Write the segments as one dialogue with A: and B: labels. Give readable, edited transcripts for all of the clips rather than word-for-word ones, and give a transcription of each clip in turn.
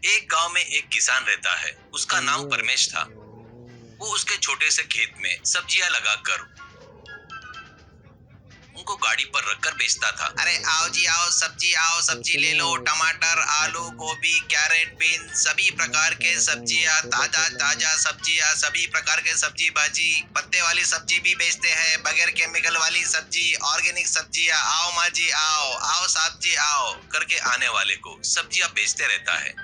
A: एक गांव में एक किसान रहता है। उसका नाम परमेश था। वो उसके छोटे से खेत में सब्जियां लगाकर उनको गाड़ी पर रखकर बेचता था। अरे आओ जी आओ, सब्जी ले लो, टमाटर, आलू, गोभी, कैरेट, बीन, सभी प्रकार के सब्जियां, ताजा ताजा सब्जियां, सभी प्रकार के सब्जी भाजी, पत्ते वाली सब्जी भी बेचते हैं, बगैर केमिकल वाली सब्जी, ऑर्गेनिक सब्जियां। आओ माँ जी आओ, आओ साहब जी आओ करके आने वाले को सब्जियां बेचते रहता है।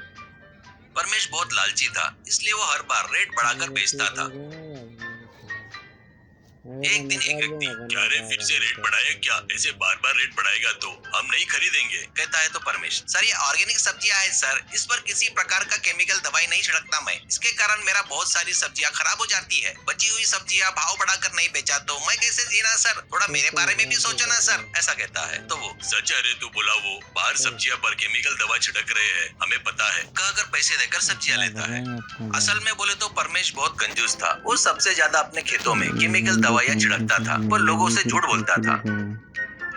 A: परमेश बहुत लालची था, इसलिए वो हर बार रेट बढ़ाकर बेचता था। एक दिन एक व्यक्ति, क्या रे फिर से रेट बढ़ाया क्या? ऐसे बार बार रेट बढ़ाएगा तो हम नहीं खरीदेंगे, कहता है। तो परमेश, सर ये ऑर्गेनिक सब्जियां है सर, इस पर किसी प्रकार का केमिकल दवाई नहीं छिड़कता मैं, इसके कारण मेरा बहुत सारी सब्जियां खराब हो जाती है। बची हुई सब्जियां भाव बढ़ाकर नहीं बेचा तो मैं कैसे जीना सर, थोड़ा मेरे बारे में भी सोचो ना सर, ऐसा कहता है। तो वो, सच है रे तू बोला, वो बाहर सब्जियां पर केमिकल दवा छिड़क रहे हैं, हमें पता है, कहकर पैसे देकर सब्जियां लेता है। असल में बोले तो परमेश बहुत कंजूस था। वो सबसे ज्यादा अपने खेतों में केमिकल दवाइयां छिड़कता था, पर लोगों से झूठ बोलता था।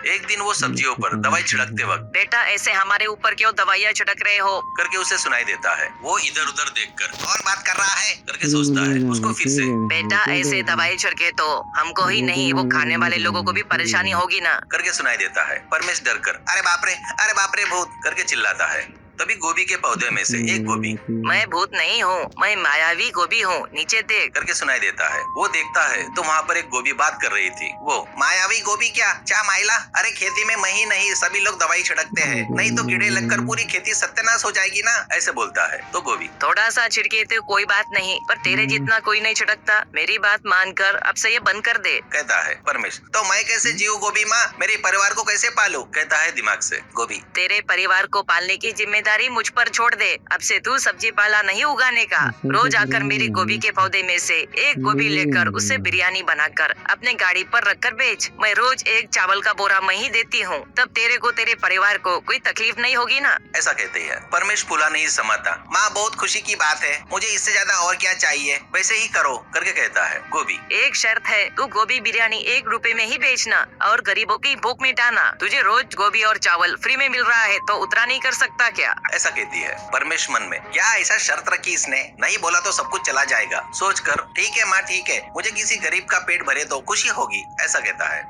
A: एक दिन वो सब्जियों पर दवाई छिड़कते वक्त, बेटा ऐसे हमारे ऊपर क्यों दवाइयां छिड़क रहे हो करके उसे सुनाई देता है। वो इधर उधर देखकर, कौन बात कर रहा है करके सोचता है। उसको फिर से, बेटा ऐसे दवाई छिड़के तो हमको ही नहीं, वो खाने वाले लोगों को भी परेशानी होगी ना करके सुनाई देता है। परमेश डर कर, अरे बाप रे भूत करके चिल्लाता है। तभी गोभी के पौधे में से एक गोभी, मैं भूत नहीं हूँ, मैं मायावी गोभी हूँ, नीचे देख करके सुनाई देता है। वो देखता है तो वहाँ पर एक गोभी बात कर रही थी। वो, मायावी गोभी क्या माइला, अरे खेती में मैं ही नहीं सभी लोग दवाई छिड़कते हैं, नहीं तो कीड़े लगकर पूरी खेती सत्यानाश हो जाएगी ना, ऐसे बोलता है। तो गोभी, थोड़ा सा छिड़के तो कोई बात नहीं, पर तेरे जितना कोई नहीं छिड़कता, मेरी बात मानकर अब से ये बंद कर दे, कहता है। परमेश, तो मैं कैसे जीऊं गोभी माँ, मेरे परिवार को कैसे पालूं, कहता है दिमाग से। गोभी, तेरे परिवार को पालने की जिम्मेदारी मुझ पर छोड़ दे, अब से तू सब्जी पाला नहीं उगाने का, रोज आकर मेरी गोभी के पौधे में से एक गोभी लेकर उससे बिरयानी बनाकर अपने गाड़ी पर रखकर बेच, मैं रोज एक चावल का बोरा मैं ही देती हूँ, तब तेरे को तेरे परिवार को कोई तकलीफ नहीं होगी ना, ऐसा कहते हैं। परमेश फूला नहीं समाता। माँ बहुत खुशी की बात है, मुझे इससे ज्यादा और क्या चाहिए, वैसे ही करो करके कहता है। गोभी, एक शर्त है, तू गोभी बिरयानी 1 रुपए में ही बेचना और गरीबों की भूख मिटाना, तुझे रोज गोभी और चावल फ्री में मिल रहा है तो उतना नहीं कर सकता क्या, ऐसा कहती है। परमेश मन में, क्या ऐसा शर्त रखी इसने, नहीं बोला तो सब कुछ चला जाएगा, सोचकर ठीक है माँ ठीक है, मुझे किसी गरीब का पेट भरे तो खुशी होगी, ऐसा कहता है।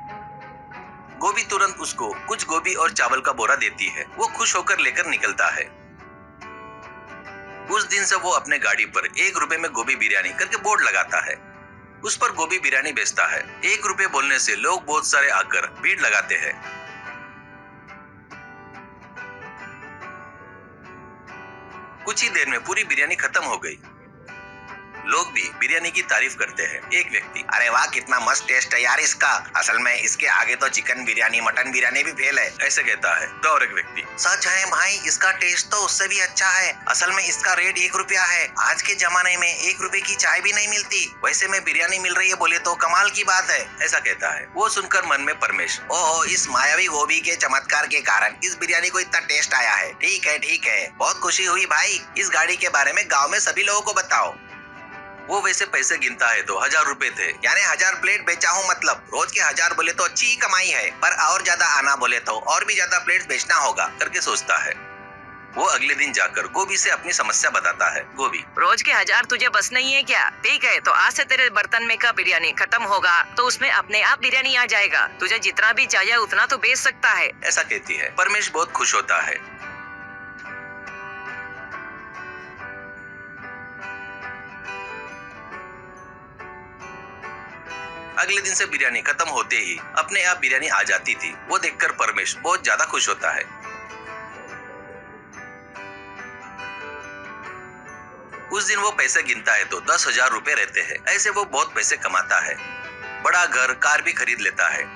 A: गोभी तुरंत उसको कुछ गोभी और चावल का बोरा देती है। वो खुश होकर लेकर निकलता है। उस दिन से वो अपने गाड़ी पर 1 रुपए में गोभी बिरयानी करके बोर्ड लगाता है। उस पर गोभी बिरयानी बेचता है। 1 रुपए बोलने से लोग बहुत सारे आकर भीड़ लगाते हैं। कुछ ही देर में पूरी बिरयानी खत्म हो गई। लोग भी बिरयानी की तारीफ करते हैं। एक व्यक्ति, अरे वाह कितना मस्त टेस्ट है यार इसका, असल में इसके आगे तो चिकन बिरयानी मटन बिरयानी भी फेल है, ऐसे कहता है। तो और एक व्यक्ति, सच है भाई इसका टेस्ट तो उससे भी अच्छा है, असल में इसका रेट 1 रुपया है, आज के जमाने में 1 रुपए की चाय भी नहीं मिलती, वैसे में बिरयानी मिल रही है बोले तो कमाल की बात है, ऐसा कहता है। वो सुनकर मन में परमेश, ओहो इस मायावी गोभी के चमत्कार के कारण इस बिरयानी को इतना टेस्ट आया है, ठीक है बहुत खुशी हुई भाई, इस गाड़ी के बारे में गाँव में सभी लोगों को बताओ। वो वैसे पैसे गिनता है तो 1000 रुपए थे, यानी 1000 प्लेट बेचा हूँ, मतलब रोज के 1000 बोले तो अच्छी ही कमाई है, पर और ज्यादा आना बोले तो और भी ज्यादा प्लेट बेचना होगा करके सोचता है। वो अगले दिन जाकर गोभी से अपनी समस्या बताता है। गोभी, रोज के 1000 तुझे बस नहीं है क्या, ठीक है तो आज से तेरे बर्तन में का बिरयानी खत्म होगा तो उसमें अपने आप बिरयानी आ जाएगा, तुझे जितना भी चाहिए उतना तो बेच सकता है, ऐसा कहती है। परमेश बहुत खुश होता है। अगले दिन से बिरयानी खत्म होते ही अपने आप बिरयानी आ जाती थी। वो देखकर परमेश बहुत ज्यादा खुश होता है। उस दिन वो पैसे गिनता है तो 10,000 रुपए रहते हैं। ऐसे वो बहुत पैसे कमाता है, बड़ा घर कार भी खरीद लेता है।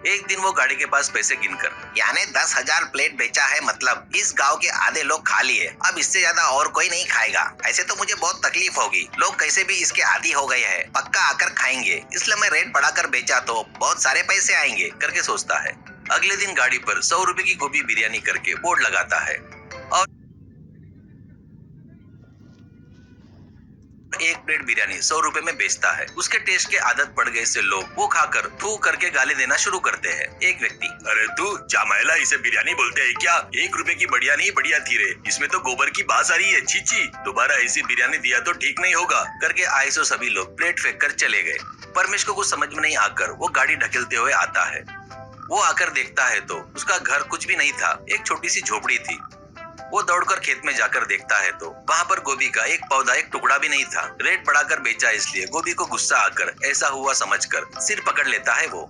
A: एक दिन वो गाड़ी के पास पैसे गिनकर, यानी 10,000 प्लेट बेचा है, मतलब इस गांव के आधे लोग खा लिए, अब इससे ज्यादा और कोई नहीं खाएगा, ऐसे तो मुझे बहुत तकलीफ होगी, लोग कैसे भी इसके आदी हो गए हैं, पक्का आकर खाएंगे, इसलिए मैं रेट बढ़ाकर बेचा तो बहुत सारे पैसे आएंगे करके सोचता है। अगले दिन गाड़ी पर 100 रुपए की गोभी बिरयानी करके बोर्ड लगाता है और एक प्लेट बिरयानी 100 रुपए में बेचता है। उसके टेस्ट के आदत पड़ गए से लोग वो खाकर थू करके गाली देना शुरू करते हैं। एक व्यक्ति, अरे तू जामैला इसे बिरयानी बोलते है क्या? 1 रुपए की बढ़िया नहीं बढ़िया थी रे, इसमें तो गोबर की बास आ रही है, छी। दोबारा ऐसी बिरयानी दिया तो ठीक नहीं होगा करके आए सो सभी लोग प्लेट फेंक कर चले गए। परमेश को कुछ समझ में नहीं आकर वो गाड़ी ढकेलते हुए आता है। वो आकर देखता है तो उसका घर कुछ भी नहीं था, एक छोटी सी झोपड़ी थी। वो दौड़कर खेत में जाकर देखता है तो वहाँ पर गोभी का एक पौधा एक टुकड़ा भी नहीं था। रेट बढ़ाकर बेचा इसलिए गोभी को गुस्सा आकर ऐसा हुआ समझकर सिर पकड़ लेता है वो।